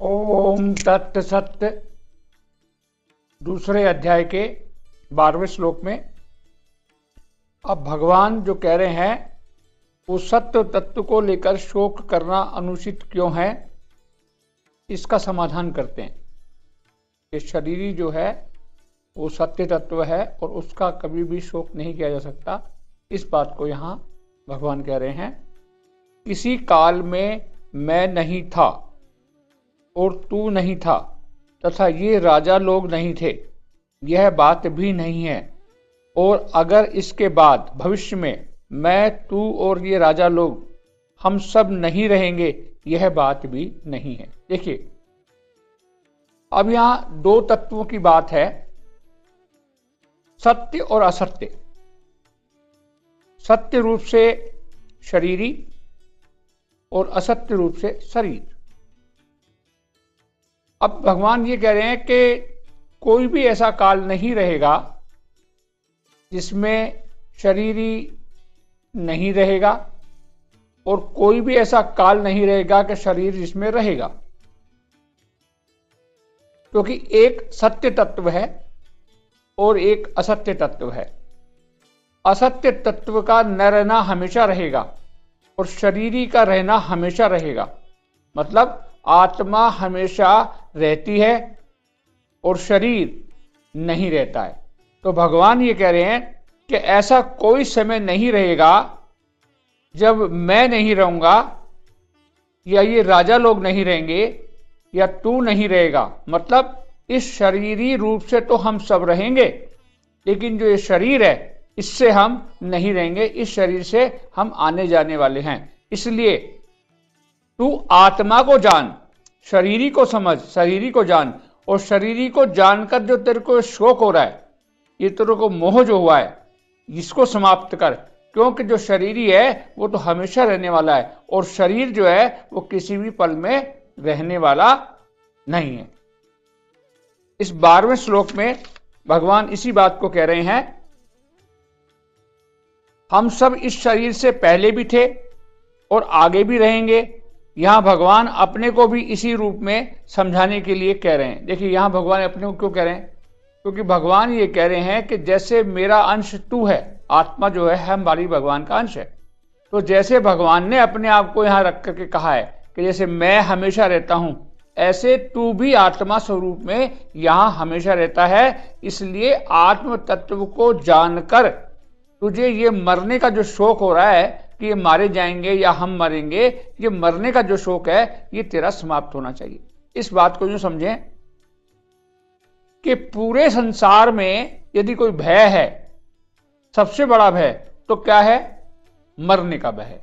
ओम तत् सत्य दूसरे अध्याय के 12वें श्लोक में अब भगवान जो कह रहे हैं वो सत्य तत्व को लेकर शोक करना अनुचित क्यों है, इसका समाधान करते हैं कि शरीरी जो है वो सत्य तत्व है और उसका कभी भी शोक नहीं किया जा सकता। इस बात को यहाँ भगवान कह रहे हैं, किसी काल में मैं नहीं था और तू नहीं था तथा ये राजा लोग नहीं थे, यह बात भी नहीं है। और अगर इसके बाद भविष्य में मैं, तू और ये राजा लोग हम सब नहीं रहेंगे, यह बात भी नहीं है। देखिए, अब यहां दो तत्वों की बात है, सत्य और असत्य। सत्य रूप से शरीरी और असत्य रूप से शरीर। अब भगवान ये कह रहे हैं कि कोई भी ऐसा काल नहीं रहेगा जिसमें शरीरी नहीं रहेगा और कोई भी ऐसा काल नहीं रहेगा कि शरीर जिसमें रहेगा, क्योंकि एक सत्य तत्व है और एक असत्य तत्व है। असत्य तत्व का न रहना हमेशा रहेगा और शरीरी का रहना हमेशा रहेगा। मतलब आत्मा हमेशा रहती है और शरीर नहीं रहता है। तो भगवान ये कह रहे हैं कि ऐसा कोई समय नहीं रहेगा जब मैं नहीं रहूंगा या ये राजा लोग नहीं रहेंगे या तू नहीं रहेगा। मतलब इस शरीरी रूप से तो हम सब रहेंगे, लेकिन जो ये शरीर है इससे हम नहीं रहेंगे, इस शरीर से हम आने जाने वाले हैं। इसलिए तू आत्मा को जान, शरीरी को समझ, शरीरी को जान, और शरीरी को जानकर जो तेरे को शोक हो रहा है, ये तेरे को मोह जो हुआ है, इसको समाप्त कर। क्योंकि जो शरीरी है वो तो हमेशा रहने वाला है और शरीर जो है वो किसी भी पल में रहने वाला नहीं है। इस 12वें श्लोक में भगवान इसी बात को कह रहे हैं, हम सब इस शरीर से पहले भी थे और आगे भी रहेंगे। यहां भगवान अपने को भी इसी रूप में समझाने के लिए कह रहे हैं। देखिए, यहां भगवान अपने को क्यों कह रहे हैं, क्योंकि भगवान ये कह रहे हैं कि जैसे मेरा अंश तू है, आत्मा जो है हमारी भगवान का अंश है, तो जैसे भगवान ने अपने आप को यहां रख करके कहा है कि जैसे मैं हमेशा रहता हूं, ऐसे तू भी आत्मा स्वरूप में यहां हमेशा रहता है। इसलिए आत्म तत्व को जानकर तुझे ये मरने का जो शोक हो रहा है कि ये मारे जाएंगे या हम मरेंगे, ये मरने का जो शोक है ये तेरा समाप्त होना चाहिए। इस बात को यूं समझें कि पूरे संसार में यदि कोई भय है, सबसे बड़ा भय तो क्या है? मरने का भय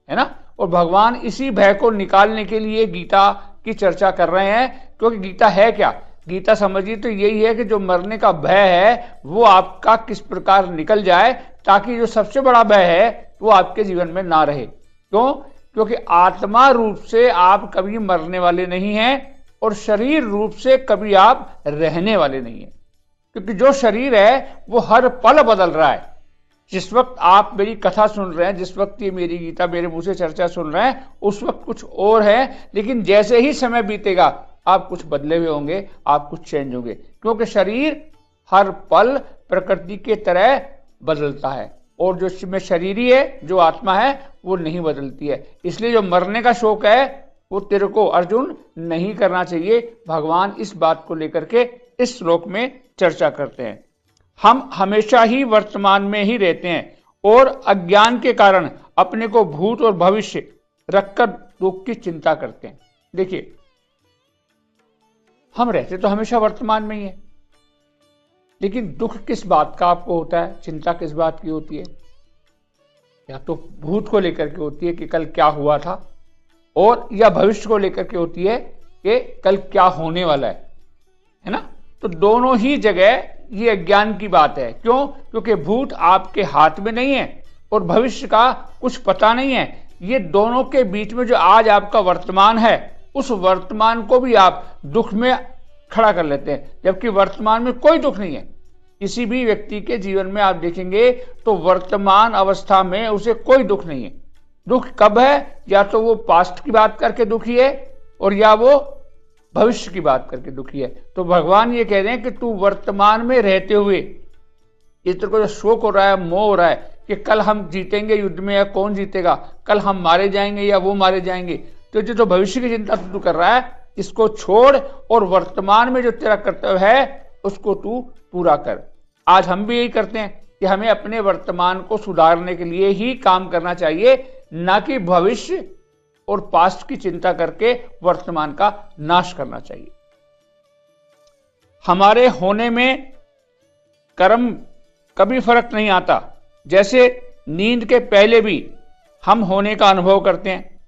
है ना। और भगवान इसी भय को निकालने के लिए गीता की चर्चा कर रहे हैं, क्योंकि गीता है क्या? गीता समझिए तो यही है कि जो मरने का भय है वो आपका किस प्रकार निकल जाए, ताकि जो सबसे बड़ा भय है वो आपके जीवन में ना रहे। क्यों? क्योंकि आत्मा रूप से आप कभी मरने वाले नहीं हैं और शरीर रूप से कभी आप रहने वाले नहीं हैं। क्योंकि जो शरीर है वो हर पल बदल रहा है। जिस वक्त आप मेरी कथा सुन रहे हैं, जिस वक्त ये मेरी गीता मेरे मुंह से चर्चा सुन रहे हैं, उस वक्त कुछ और है, लेकिन जैसे ही समय बीतेगा आप कुछ बदले हुए होंगे, आप कुछ चेंज होंगे। क्योंकि शरीर हर पल प्रकृति के तरह बदलता है और जो में शरीरी है, जो आत्मा है, वो नहीं बदलती है। इसलिए जो मरने का शोक है वो तेरे को अर्जुन नहीं करना चाहिए। भगवान इस बात को लेकर के इस श्लोक में चर्चा करते हैं। हम हमेशा ही वर्तमान में ही रहते हैं और अज्ञान के कारण अपने को भूत और भविष्य रखकर दुख की चिंता करते हैं। देखिए, हम रहते तो हमेशा वर्तमान में ही है, लेकिन दुख किस बात का आपको होता है, चिंता किस बात की होती है? या तो भूत को लेकर के होती है कि कल क्या हुआ था, और या भविष्य को लेकर के होती है कि कल क्या होने वाला है ना। तो दोनों ही जगह ये अज्ञान की बात है। क्यों? क्योंकि भूत आपके हाथ में नहीं है और भविष्य का कुछ पता नहीं है। ये दोनों के बीच में जो आज आपका वर्तमान है, उस वर्तमान को भी आप दुख में खड़ा कर लेते हैं, जबकि वर्तमान में कोई दुख नहीं है। किसी भी व्यक्ति के जीवन में आप देखेंगे तो वर्तमान अवस्था में उसे कोई दुख नहीं है। दुख कब है? या तो वो पास्ट की बात करके दुखी है और या वो भविष्य की बात करके दुखी है। तो भगवान ये कह रहे हैं कि तू वर्तमान में रहते हुए, ये तेरे को जो शोक हो रहा है, मोह हो रहा है कि कल हम जीतेंगे युद्ध में या कौन जीतेगा, कल हम मारे जाएंगे या वो मारे जाएंगे, तो जो भविष्य की चिंता तू कर रहा है इसको छोड़ और वर्तमान में जो तेरा कर्तव्य है उसको तू पूरा कर। आज हम भी यही करते हैं कि हमें अपने वर्तमान को सुधारने के लिए ही काम करना चाहिए, ना कि भविष्य और पास्ट की चिंता करके वर्तमान का नाश करना चाहिए। हमारे होने में कर्म कभी फर्क नहीं आता। जैसे नींद के पहले भी हम होने का अनुभव करते हैं,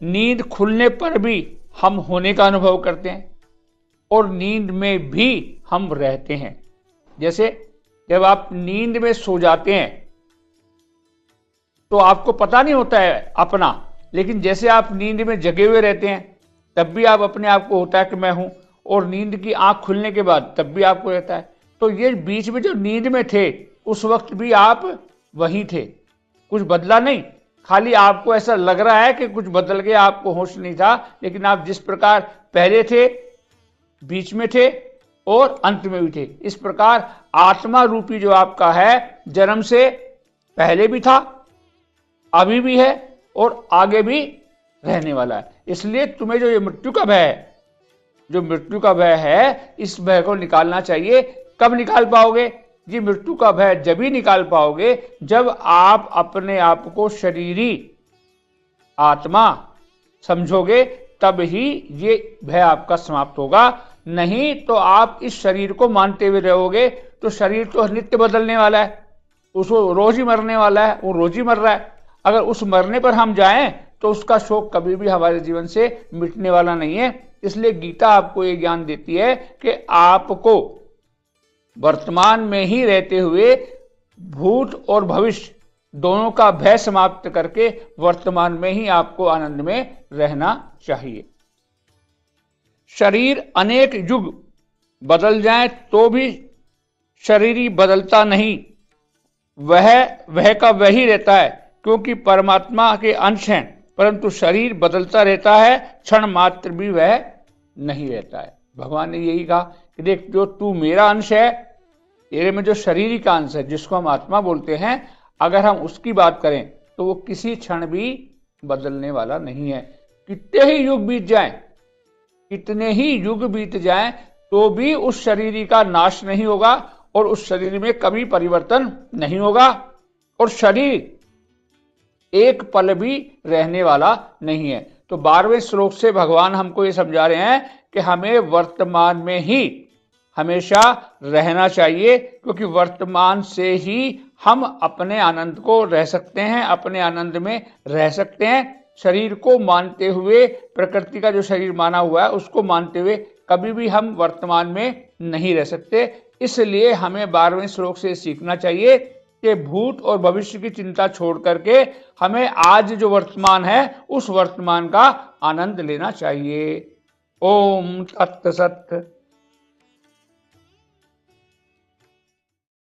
नींद खुलने पर भी हम होने का अनुभव करते हैं, और नींद में भी हम रहते हैं। जैसे जब आप नींद में सो जाते हैं तो आपको पता नहीं होता है अपना, लेकिन जैसे आप नींद में जगे हुए रहते हैं तब भी आप अपने आप को होता है कि मैं हूं, और नींद की आंख खुलने के बाद तब भी आपको रहता है। तो ये बीच में जो नींद में थे उस वक्त भी आप वहीं थे, कुछ बदला नहीं। खाली आपको ऐसा लग रहा है कि कुछ बदल गया, आपको होश नहीं था, लेकिन आप जिस प्रकार पहले थे, बीच में थे और अंत में भी थे, इस प्रकार आत्मा रूपी जो आपका है जन्म से पहले भी था, अभी भी है और आगे भी रहने वाला है। इसलिए तुम्हें जो ये मृत्यु का भय है, जो मृत्यु का भय है, इस भय को निकालना चाहिए। कब निकाल पाओगे? जी मृत्यु का भय जब ही निकाल पाओगे जब आप अपने आप को शरीरी आत्मा समझोगे, तब ही ये भय आपका समाप्त होगा। नहीं तो आप इस शरीर को मानते हुए रहोगे तो शरीर तो नित्य बदलने वाला है, उसको रोज ही मरने वाला है, वो रोज ही मर रहा है। अगर उस मरने पर हम जाएं तो उसका शोक कभी भी हमारे जीवन से मिटने वाला नहीं है। इसलिए गीता आपको ये ज्ञान देती है कि आपको वर्तमान में ही रहते हुए भूत और भविष्य दोनों का भय समाप्त करके वर्तमान में ही आपको आनंद में रहना चाहिए। शरीर अनेक युग बदल जाए तो भी शरीर बदलता नहीं, वह का वही रहता है, क्योंकि परमात्मा के अंश हैं, परंतु शरीर बदलता रहता है, क्षण मात्र भी वह नहीं रहता है। भगवान ने यही कहा कि देख, जो तू मेरा अंश है, तेरे में जो शरीर का अंश है जिसको हम आत्मा बोलते हैं, अगर हम उसकी बात करें तो वो किसी क्षण भी बदलने वाला नहीं है। कितने ही युग बीत जाएं, कितने ही युग बीत जाएं तो भी उस शरीर का नाश नहीं होगा और उस शरीर में कभी परिवर्तन नहीं होगा, और शरीर एक पल भी रहने वाला नहीं है। तो 12वें श्लोक से भगवान हमको ये समझा रहे हैं कि हमें वर्तमान में ही हमेशा रहना चाहिए, क्योंकि वर्तमान से ही हम अपने आनंद को रह सकते हैं, अपने आनंद में रह सकते हैं। शरीर को मानते हुए, प्रकृति का जो शरीर माना हुआ है उसको मानते हुए कभी भी हम वर्तमान में नहीं रह सकते। इसलिए हमें 12वें श्लोक से सीखना चाहिए कि भूत और भविष्य की चिंता छोड़ करके हमें आज जो वर्तमान है उस वर्तमान का आनंद लेना चाहिए। ओम तत्सत।